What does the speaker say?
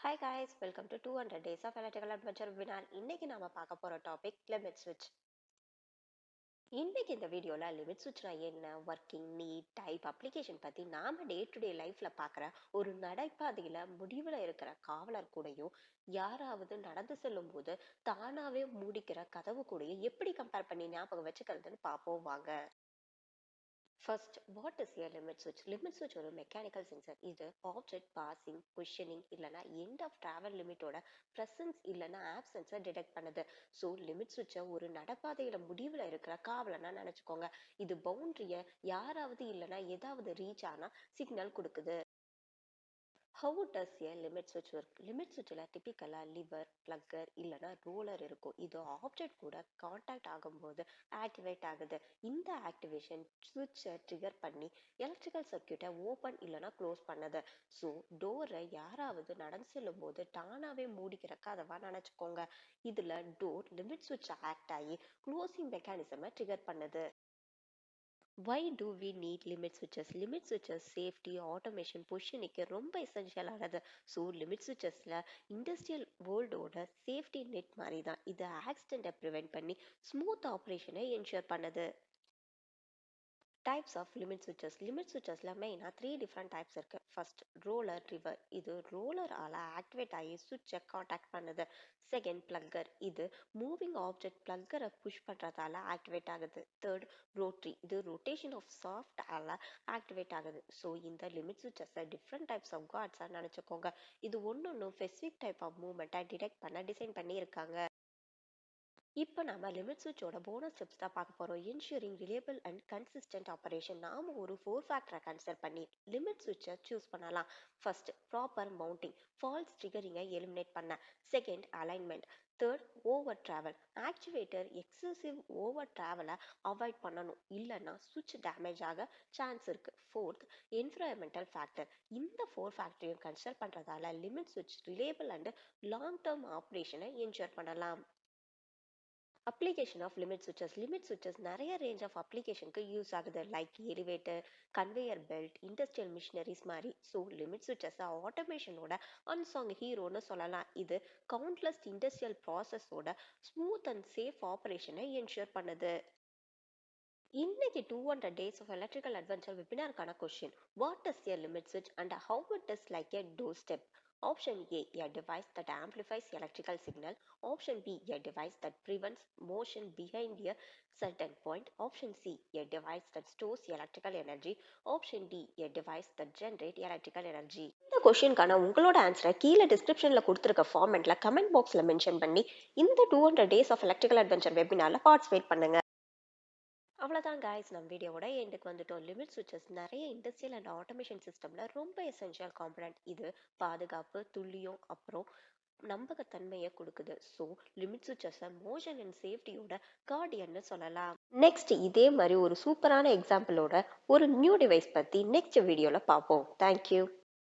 Hi guys, welcome to 200 Days of Electrical Adventure webinar. இன்னைக்கு நாம பார்க்க போற டாபிக் லிமிட் ஸ்விட்ச். இன்னைக்கு இந்த வீடியோல லிமிட் ஸ்விட்ச்னா என்ன, ஒர்க்கிங், நீட், டைப், அப்ளிகேஷன் பத்தி நாம டே டு டே லைஃப்ல பார்க்குற ஒரு நடைபாதையில முடிவுல இருக்கிற காவலர் கூடயும் யாராவது நடந்து செல்லும் போது தானாவே மூடிக்கிற கதவு கூடயும் எப்படி கம்பேர் பண்ணி ஞாபகம் வச்சுக்கிறதுன்னு பார்ப்போம் வாங்க. First, what is a limit switch? Limit switch ஒரு மெக்கானிக்கல் சென்சர். இது ஆப்ஜெக்ட் பாசிங், பொசிஷனிங் இல்லைனா எண்ட் ஆஃப் டிராவல் லிமிட்டோட பிரசன்ஸ் இல்லைனா ஆப்சன்ஸை டிடெக்ட் பண்ணுது. ஸோ லிமிட் ஸ்விட்சை ஒரு நடப்பாதையில முடிவில் இருக்கிற காவலனா நினைச்சுக்கோங்க. இது பவுண்டரிய யாராவது இல்லைனா ஏதாவது ரீச் ஆனா சிக்னல் கொடுக்குது. How does a limit switch work? Limit ஸ்விட்சில் டிப்பிக்கலாக லிவர், பிளக்கர் இல்லைனா ரோலர் இருக்கும். இது ஆப்ஜெக்ட் கூட கான்டாக்ட் ஆகும்போது ஆக்டிவேட் ஆகுது. இந்த ஆக்டிவேஷன் ஸ்விட்சை ட்ரிகர் பண்ணி எலக்ட்ரிக்கல் சர்க்கியூட்டை ஓப்பன் இல்லைனா க்ளோஸ் பண்ணுது. ஸோ டோரை யாராவது நடந்து செல்லும் போது தானாகவே மூடிக்கிற கதவா நினச்சிக்கோங்க. இதில் டோர் லிமிட் ஸ்விட்ச் ஆக்ட் ஆகி க்ளோசிங் மெக்கானிசமை ட்ரிகர் பண்ணுது. Why do we need limit switches? Limit switches safety, automation, பொசிஷனுக்கு ரொம்ப எசென்ஷியல் ஆனது. ஸோ லிமிட் ஸ்விட்சஸ்ல இண்டஸ்ட்ரியல் வேர்ல்டோட சேஃப்டி நெட் மாதிரி தான். இது ஆக்சிடென்ட்டை ப்ரிவென்ட் பண்ணி ஸ்மூத் ஆப்ரேஷனை என்ஷூர் பண்ணுது. டைப்ஸ் ஆஃப் லிமிட் ஸ்விட்சஸ். லிமிட் ஸ்விட்சஸ்ல மெயினாக 3 டிஃப்ரெண்ட் டைப்ஸ் இருக்கு. First, roller lever. இது ரோலர் ஆல ஆக்டிவேட் ஆகி சுவிட்சை காண்டாக்ட் பண்ணுது. Second, plunger. இது மூவிங் ஆப்ஜெக்ட் பிளக்கரை புஷ் பண்றதால ஆக்டிவேட் ஆகுது. Third, rotary. இது ரொட்டேஷன் ஆஃப் சாஃப்ட் ஆல ஆக்டிவேட் ஆகுது. ஸோ இந்த லிமிட் ஸ்விட்சஸை டிஃப்ரெண்ட் டைப்ஸ் ஆஃப் கார்ட்ஸாக நினச்சிக்கோங்க. இது ஒன்று ஸ்பெசிஃபிக் டைப் ஆஃப் மூவ்மெண்ட்டை டிடெக்ட் பண்ண டிசைன் பண்ணி இருக்காங்க. இப்போ நம்ம லிமிட் ஸ்விட்சோட போனஸ் ஸ்டெப்ஸ் தான் பார்க்க போறோம். Ensuring reliable and consistent operation. நாம ஒரு 4 ஃபேக்டரை கன்சிடர் பண்ணி லிமிட் ஸ்விட்சை சூஸ் பண்ணலாம். ஃபர்ஸ்ட், ப்ராப்பர் மவுண்டிங், ஃபால்ஸ் ட்ரிகரிங்கை எலிமினேட் பண்ண. Second, alignment. Third, over travel. Activator excessive over டிராவலை அவாய்ட் பண்ணணும், இல்லைன்னா சுவிட்ச் டேமேஜ் ஆக சான்ஸ் இருக்கு. Fourth, environmental factor. இந்த 4 ஃபேக்டரையும் கன்சிடர் பண்றதால லிமிட் ஸ்விட்ச் ரிலேபிள் அண்ட் லாங் டேர்ம் ஆப்ரேஷனை என்ஷூர் பண்ணலாம். அப்ளிகேஷன் ஆஃப் லிமிட் ஸ்விட்சஸ். லிமிட் ஸ்விட்சஸ் நிறைய ரேஞ்ச் ஆஃப் அப்ளிகேஷனுக்கு யூஸ் ஆகுது. Like elevator, conveyor belt, industrial machineries மாதிரி. ஸோ லிமிட் ஸ்விட்சஸ் ஆட்டோமேஷனோட அன்சாங் ஹீரோன்னு சொல்லலாம். இது கவுண்ட்லெஸ் இண்டஸ்ட்ரியல் ப்ராசஸோட ஸ்மூத் அண்ட் சேஃப் ஆப்ரேஷனை என்ஷூர் பண்ணுது. இன்னைக்கு 200 Days of Electrical Adventure வெபினாருக்கான question, what is a limit ஸ்விட்ச் and how it is like a door step? Option A, a device that amplifies electrical signal. Option B, a device that prevents motion behind a certain point. Option C, a device that stores electrical energy. Option D, a device that generates electrical energy. இந்த கொஸ்டினுக்கான உங்களோட ஆன்சரை கீழே டிஸ்கிரிப்ஷன்ல கொடுத்துருக்க ஃபார்மெட்ல comment பாக்ஸ்ல mention பண்ணி இந்த 200 Days of Electrical Adventure வெபினார்ல பார்ட்டிசிபேட் பண்ணுங்க. அவ்வளோதான் guys, நம்ம வீடியோவோட எண்டுக்கு வந்துட்டோம். லிமிட் ஸ்விட்சஸ் நிறைய இண்டஸ்ட்ரியல் அண்ட் ஆட்டோமேஷன் சிஸ்டம்ல ரொம்ப எசென்ஷியல் காம்பனன்ட். இது பாதுகாப்பு, துல்லியம் அப்புறம் நம்பகத்தன்மையை கொடுக்குது. ஸோ லிமிட் ஸ்விட்சஸை மோஷன் அண்ட் சேஃப்டியோட கார்டியன்னு சொல்லலாம். நெக்ஸ்ட் இதே மாதிரி ஒரு சூப்பரான எக்ஸாம்பிளோட ஒரு நியூ டிவைஸ் பத்தி நெக்ஸ்ட் வீடியோல பார்ப்போம். தேங்க்யூ.